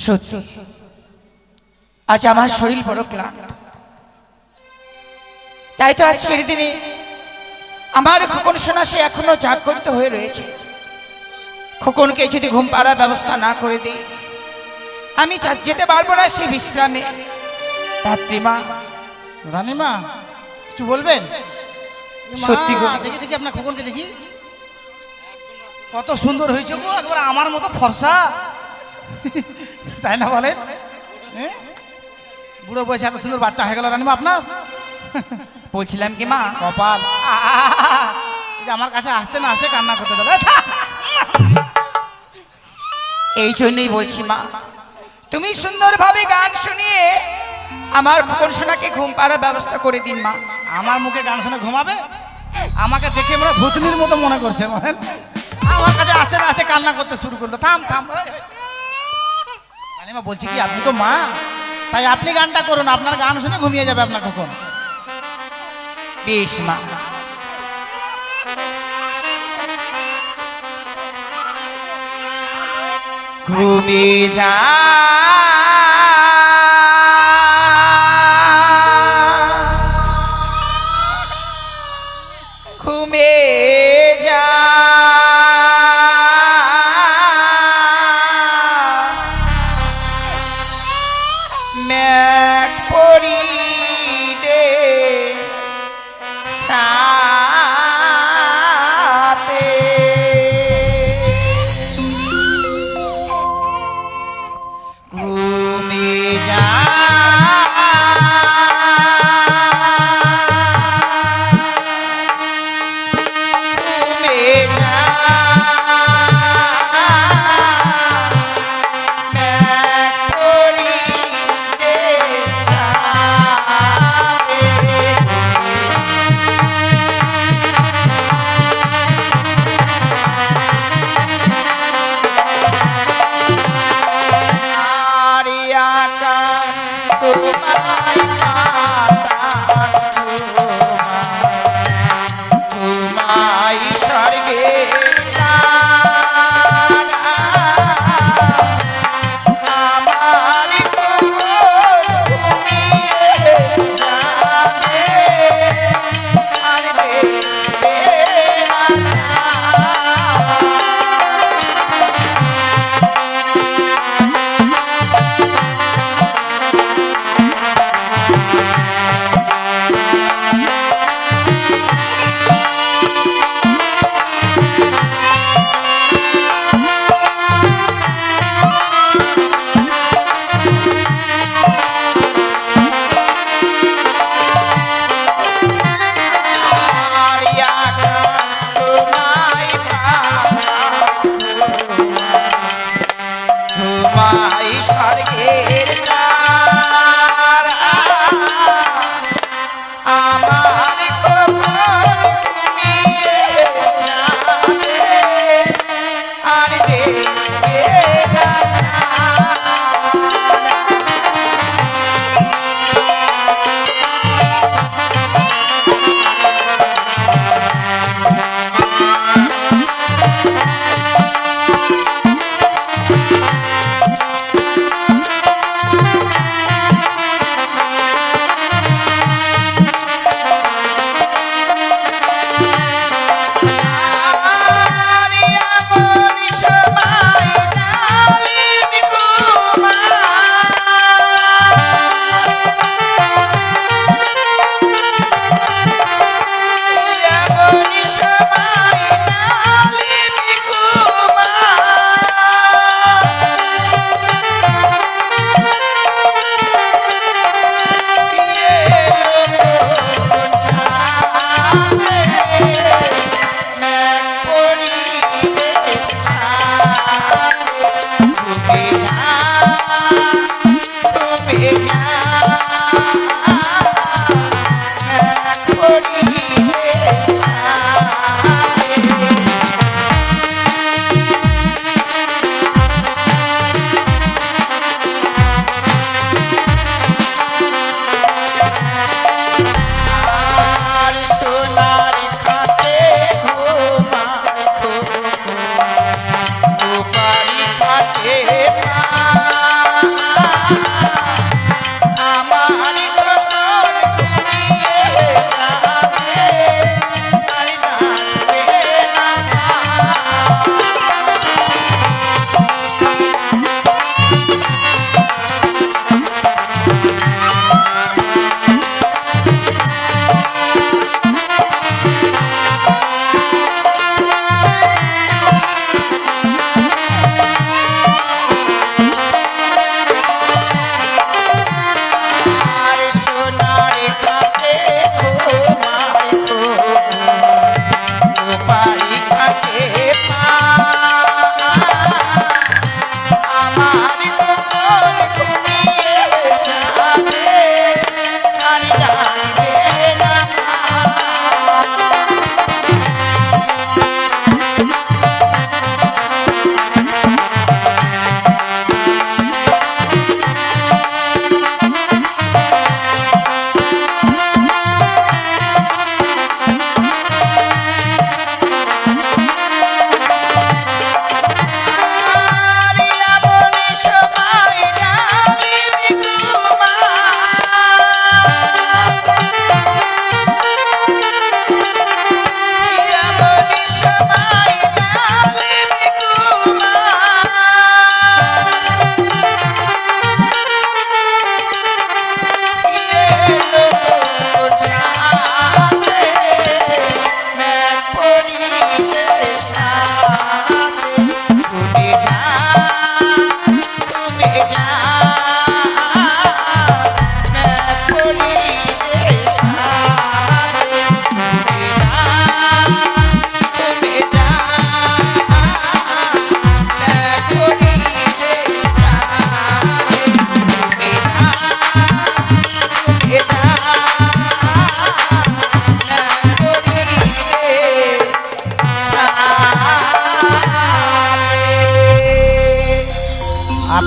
সত্যি আজ আমার শরীর বড় ক্লান্ত, তাই তো আজকের দিনে আমার খোকন সোনা সে এখনো জাগ্রত হয়ে রয়েছে। খোকনকে যদি ঘুম পাড়ার ব্যবস্থা না করে দিই আমি যেতে পারবো না সে বিশ্রামে। ধাত্রীমা, রানীমা কিছু বলবেন? সত্যি গো, দেখি দেখি আপনার খোকনকে দেখি, কত সুন্দর হয়েছে গো, একবার আমার মতো ফর্সা, তাই না বলেন? বুড়ো বয়সে এত সুন্দর বাচ্চা হয়ে গেল রানীমা আপনার। বলছিলাম কি মা, কপাল এই যে আমার কাছে আসতে না আসতে কান্না করতে দেবে। এই জন্যই বলছি মা, তুমি সুন্দরভাবে গান শুনিয়ে আমার খোকন সোনাকে ঘুম পাড়ার ব্যবস্থা করে দিন মা। আমার মুখে গান শুনে ঘুমাবে? আমাকে দেখে আমরা ভূতনির মতো মনে করছে, বলেন? আমার কাছে আসতে না আসতে কান্না করতে শুরু করলো। থাম থাম রানীমা, বলছি কি আপনি তো মা, তাই আপনি গানটা করুন, আপনার গান শুনে ঘুমিয়ে যাবে আপনার খোকন। বেশ মা। ঘুমিয়ে যা ঘুমিয়ে যা মেঘ পড়িলে সাথে ঘুমিয়ে যা ঘুমিয়ে যা মেঘ পড়িলে সাথে আরে আকাশ তোমায় বাতাস তোমায় স্বর্গে আমার ঘুমিয়ে যাবে আর দেবে না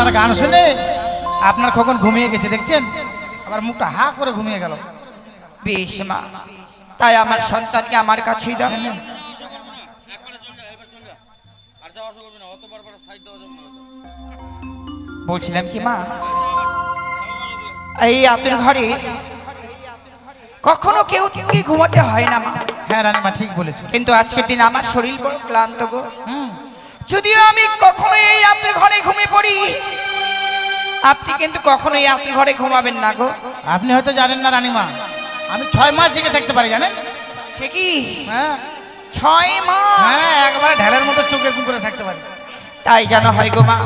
আপনার গান শুনে আপনার কখন ঘুমিয়ে গেছে দেখছেন, আবার মুখটা হা করে ঘুমিয়ে গেল। বেশ মা, তাই আমার সন্তানকে আমার কাছেই দাও। বলছিলাম কি মা, এই আপনার ঘরে কখনো কেউ কি ঘুমাতে হয় না মা। হ্যাঁ রানীমা ঠিক বলেছে। কিন্তু আজকের দিন আমার শরীর বড় ক্লান্ত গো। যদিও আমি কখনো এই আপনার ঘরে ঘুমিয়ে পড়ি, আপনি কিন্তু কখনো এই আপনার ঘরে ঘুমাবেন না গো। আপনি হয়তো জানেন না রানীমা, আমি 6 মাস জেগে থাকতে পারি জানেন। সে কি হ্যাঁ 6 মাস? হ্যাঁ, একবারে ঢেলের মতো চোখে ঘুম করে থাকতে পারি। তাই যেন হয় গো মা,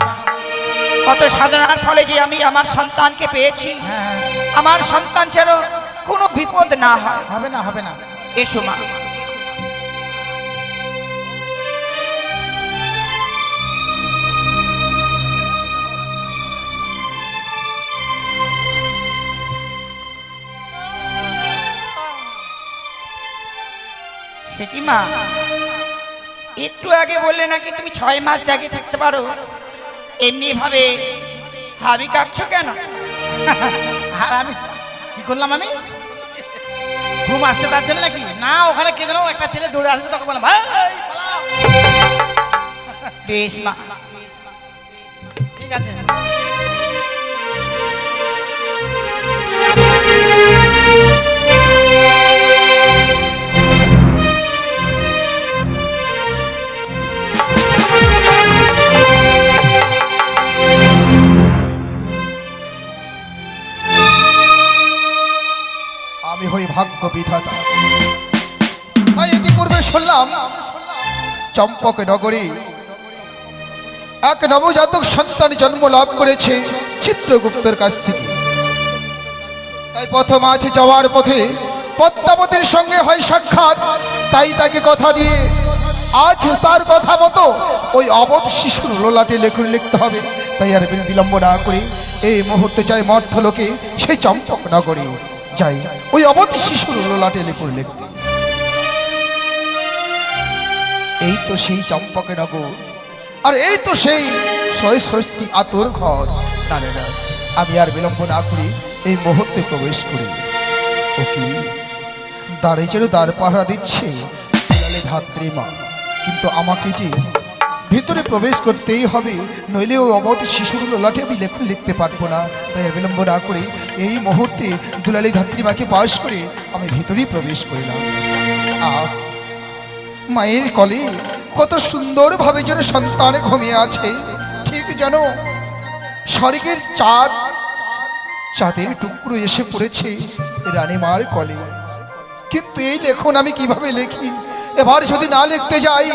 কত সাধনার ফলে যে আমি আমার সন্তানকে পেয়েছি। হ্যাঁ আমার সন্তান যেন কোনো বিপদ না হয়। হবে না, হবে না। এসো মা। সে কি মা, একটু আগে বললে নাকি তুমি 6 মাস জাগে থাকতে পারো, এমনি ভাবে হাবি কাটছো কেন? আর আমি কি করলাম, আমি ঘুম আসছে তার জন্য নাকি? না, ওখানে কে যেন একটা ছেলে দৌড়ে আসবে, তখন বললাম ভাই পালাও। বেশ মা, ঠিক আছে। আমি হই ভাগ্য বিধাতা। তাই ইতিপূর্বে শুনলাম চম্পক নগরী এক নবজাতক সন্তান জন্ম লাভ করেছে চিত্রগুপ্তের কাছ থেকে। তাই প্রথম আছে যাওয়ার পথে পদ্মাবতীর সঙ্গে হয় সাক্ষাৎ। তাই তাকে কথা দিয়ে আজ তার কথা মতো ওই অবধ শিশুর লোলাটে লেখুন লিখতে হবে। তাই আর বিলম্ব না করে এই মুহূর্তে চাই মর্থলোকে সেই চম্পক নগরী যাই, ওই অবধ শিশুর লোলাটে লেখুন লিখতে। এই তো সেই চম্পক নগর, আর এই তো সেই ষষ্ঠী আতর ঘর। না না, আমি আর বিলম্ব না করি এই মুহূর্তে প্রবেশ করি। ও কি দাঁড়ে যেন দ্বার পাহারা দিচ্ছে ধাত্রী মা, কিন্তু আমাকে যে ভিতরে প্রবেশ করতেই হবে, নইলে ওই অবধ শিশুর লোলাটে আমি লেখুন লিখতে পারবো না। তাই আর বিলম্ব না করে এই মুহূর্তে দুলালী ধাত্রীমাকে পাশ করে আমি ভিতরেই প্রবেশ করিলাম। মায়ের কলে কত সুন্দরভাবে যেন সন্তান ঘুমিয়ে আছে, ঠিক যেন স্বর্গের চাঁদের টুকরো এসে পড়েছে রানীমার কলে। কিন্তু এই লেখন আমি কিভাবে লিখি? এবার যদি না লিখতে যাই,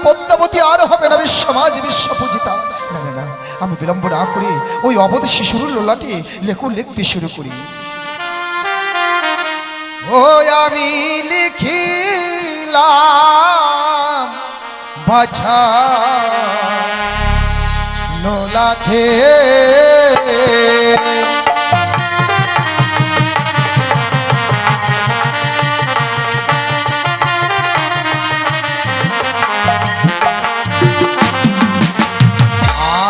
পদ্মাবতী আর হবে না সমাজ বিশ্বপূজিতা। না না না, আমি বিলম্ব না করে ওই অবধ শিশুর লোলাটে লেখন লিখতে শুরু করি। ও আমি লিখিলাম বাছা লোলাটে,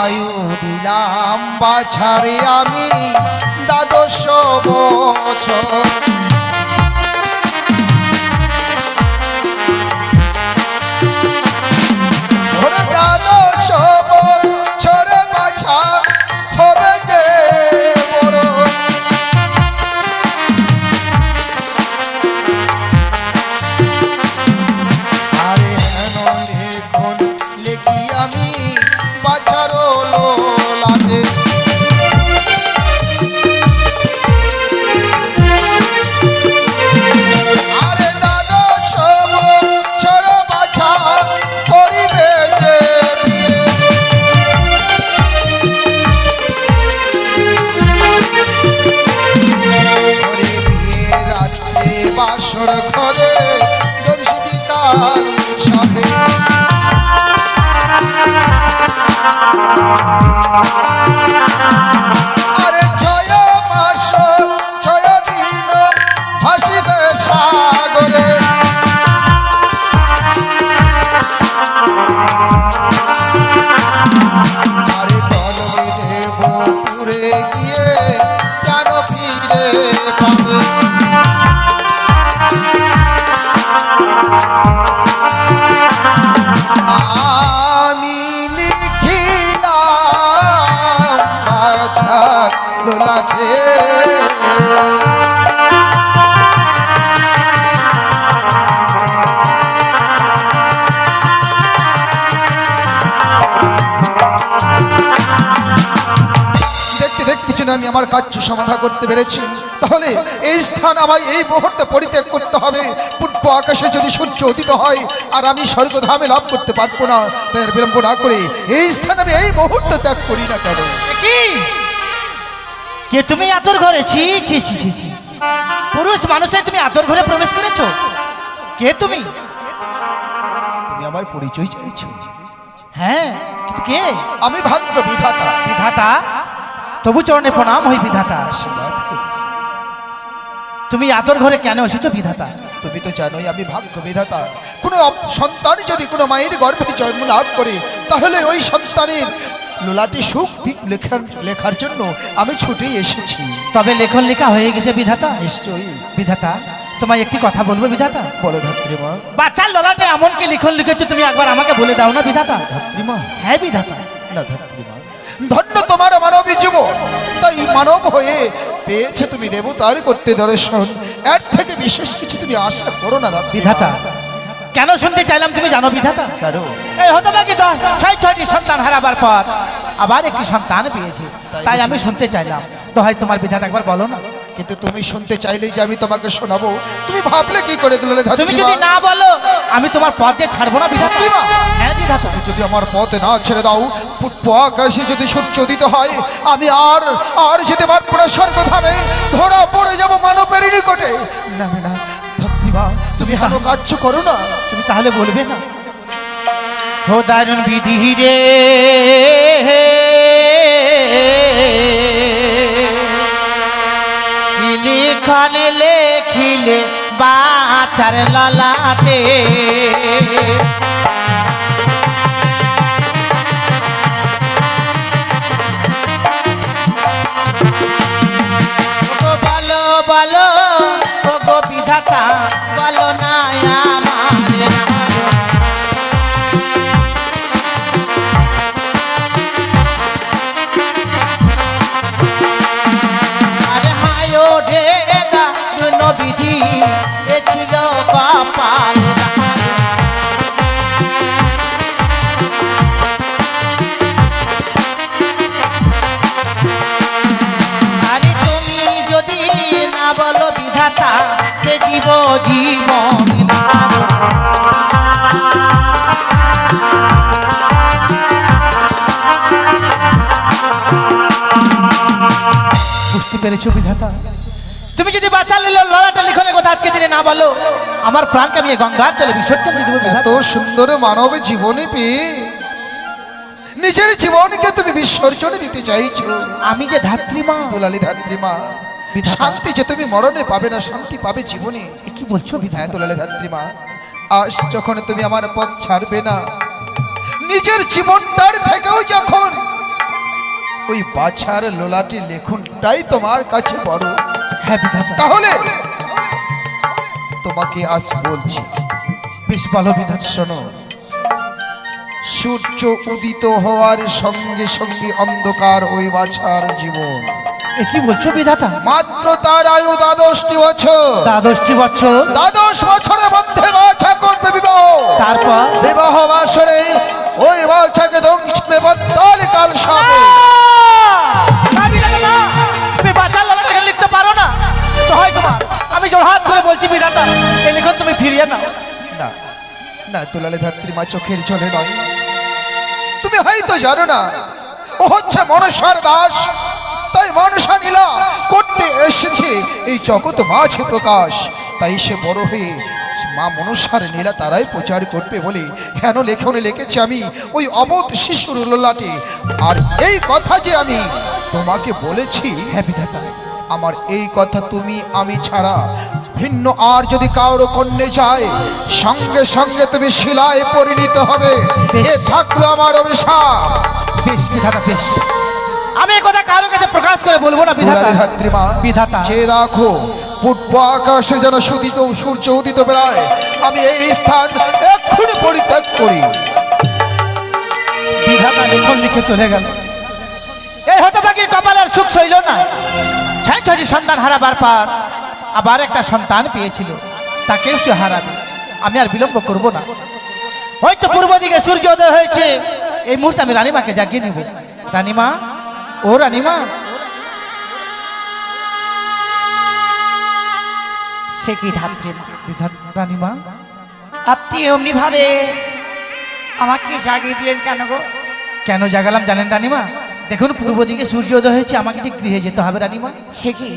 আয়ু দিলাম বাছারে আমি 12 বছর। যেন আমি আমার কার্য সমাধা করতে পেরেছি, তাহলে এই স্থান আমায় এই মুহূর্তে পরিত্যাগ করতে হবে। পূর্ব আকাশে যদি সূর্য উদিত হয় আর আমি স্বর্গধামে লাভ করতে পারবো না, তাই আর বিলম্ব না করে এই স্থান আমি এই মুহূর্তে ত্যাগ করি না কেন? কি কে তুমি আতর ঘরে? ছি ছি ছি ছি ছি। পুরুষ মানুষে তুমি আতর ঘরে প্রবেশ করেছো? কে তুমি? তুমি আমার পরিচয় চাইছো? হ্যাঁ, কিন্তু কে? আমি ভাগ্য বিধাতা। বিধাতা? তবু চরণে প্রণাম হই বিধাতা। আশীর্বাদ করি। তুমি আতর ঘরে কেন এসেছো বিধাতা? তুমি তো জানোই আমি ভাগ্য বিধাতা। কোনো সন্তান যদি কোনো মায়ের গর্ভে জন্ম লাভ করে, তাহলে ওই সন্তানের লোলাটি সুখ দিক লেখার জন্য আমি ছুটে এসেছি। তবে লেখন লেখা হয়ে গেছে বিধাতা? নিশ্চয়ই। বিধাতা, তোমায় একটি কথা বলবো বিধাতা। বলো ধাত্রীমা। বাচ্চার ললাটে এমন কি লিখন লিখেছো তুমি একবার আমাকে বলে দাও না বিধাতা? ধাত্রীমা। হ্যাঁ বিধাতা। না ধাত্রীমা, ধন্য তোমার মানবী জীবন, তাই মানব হয়ে পেয়েছে তুমি দেবতার করতে দর্শন। এর থেকে বিশেষ কিছু তুমি আশা করো না বিধাতা। কেন শুনতে চাইলাম তুমি জানো বিধাতা? কারো এই হতো বাকি 6টি সন্তান হারাবার পর আবার একটি সন্তান পেয়েছি, তাই আমি শুনতে চাইলাম। তো হয় তোমার বিধাতা একবার বলো না। কিন্তু তুমি শুনতে চাইলেই যে আমি তোমাকে শোনাবো, তুমি ভাবলে কি করে দিলে তুমি ধাত্রীমা? যদি না বলো আমি তোমার পথ দিয়ে ছাড়বো না বিধাতা। হ্যাঁ বিধাতা। তুমি যদি আমার পথে না ছেড়ে দাও, পূর্ব আকাশে যদি সূর্য উদিত হয়, আমি আর যেতে পারবো না স্বর্গধামে, ধরা পড়ে যাবো মানবের নিকটে। না না ধাত্রীমা, তুমি এমন কার্য করো না। তুমি তাহলে বলবে না? ও দারুণ বিধি রে, লিখনে লেখিলে বাচার ললাটে, বলো বলো ও গো বিধাতা, বলো না আমার। আরে হায় রে দারুণ বিধি, এ ছিল কপাল। আরে তুমি যদি না বলো বিধাতা, সে জীব জীবন বুঝতে পেরেছো বিধাতা? তুমি যদি বাঁচার লড়াটা লিখনের কথা আজকে দিনে না বলো, আমার প্রাণকে আমি এই গঙ্গার জলে বিসর্জন দিয়ে দেবো এত বিধাতা। সুন্দর মানব জীবনে পেয়ে নিজের জীবনকে তুমি বিসর্জন দিতে চাইছো। আমি যে ধাত্রীমা, দুলালী ধাত্রীমা, বিধাতা। শান্তি যে তুমি মরণে পাবে না, শান্তি পাবে জীবনে। এ কি বলছো হ্যাঁ বিধাতা? দুলালী ধাত্রীমা, আজ যখন তুমি আমার পথ ছাড়বে না, নিজের জীবনটার থেকেও যখন ওই বাছার লোলাটি লেখনটাই তোমার কাছে বড়, হ্যাঁ বিধাতা। তাহলে তোমাকে আজ বলছি, বেশ বলো বিধাতা। শোনো, সূর্য উদিত হওয়ার সঙ্গে সঙ্গে অন্ধকার ওই বাছার জীবন। এ কি বলছো বিধাতা? মাত্র তার আয়ু 12টি বছর। 12টি বছর। 12 বছরের মধ্যে বাছা করবে বিবাহ। তারপর বিবাহ বাসরে ওই বাছাকে দংশবে বত্তাল কাল সাপে। না বিধাতা না, তুমি বাঁচার লড়াটাকে লিখতে পারো না। তো হয় তোমার, আমি জোড়হাত করে বলছি বিধাতা, এই লেখন তুমি ফিরিয়ে নাও। না না দুলালী ধাত্রীমা, চোখের জলে নয়। তুমি হয়তো জানো না, ও হচ্ছে মনসার দাস, তাই মনসা নীলা করতে এসেছে এই জগৎ মাঝে প্রকাশ। তাই সে বড় হয়ে মা মনসার নীলা তারাই প্রচার করবে বলে হেন লেখনে লিখেছি আমি ওই অবোধ শিশুর লোলাটে। আর এই কথা যে আমি তোমাকে বলেছি, হ্যাঁ বিধাতা। আমার এই কথা তুমি আমি ছাড়া ভিন্ন আর যদি কারো কন্যে যায়, সঙ্গে সঙ্গে তুমি শিলায় পরিণত হবে। এ থাকলো আমার অভিশাপ। বেশ বিধাতা, বেশ। আমি এই কথা কারো কাছে প্রকাশ করে বলবো না বিধাতা। দুলালী ধাত্রীমা, বিধাতা। যে রাখো পূর্ব আকাশে যেন সূর্য উদিত বেড়ায়, আমি এই স্থান এক্ষুনি পরিত্যাগ করি। বিধাতা লেখন লিখে চলে গেল। এই হতভাগীর কপালের সুখ সইল না। 6টি সন্তান হারাবার পর আবার একটা সন্তান পেয়েছিল, তাকেও সে হারাবে। আমি আর বিলম্ব করব না। হয়তো পূর্ব দিকে সূর্য উদয় হয়েছে, এই মুহূর্তে আমি রানীমাকে জাগিয়ে নেব। রানীমা, ও রানীমা, সে কি ধাত্রী মা, রানীমা, আপনি অমনি ভাবে আমাকে জাগিয়ে দিলেন কেন গো? কেন জাগালাম জানেন রানীমা? দেখুন পূর্ব দিকে সূর্য উদয় হয়েছে, আমাকে যে গৃহে যেতে হবে রানীমা। সে কি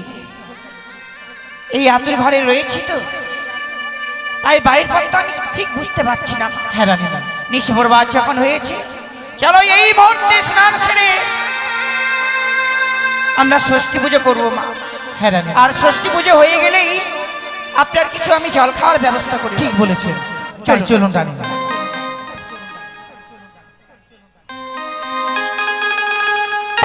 এই আতুর ঘরে রয়েছি তো, তাই বাইরের পথটা আমি ঠিক বুঝতে পারছি না। হ্যাঁ রানীমা, নিশিভোরবাদ যখন হয়েছে, চলো এই মুহূর্তে স্নান সেরে আমরা ষষ্ঠী পুজো করবো মা। হ্যাঁ রানীমা, আর ষষ্ঠী পুজো হয়ে গেলেই আপনার কিছু আমি জল খাওয়ার ব্যবস্থা করি। ঠিক বলেছেন, চলুন রানীমা।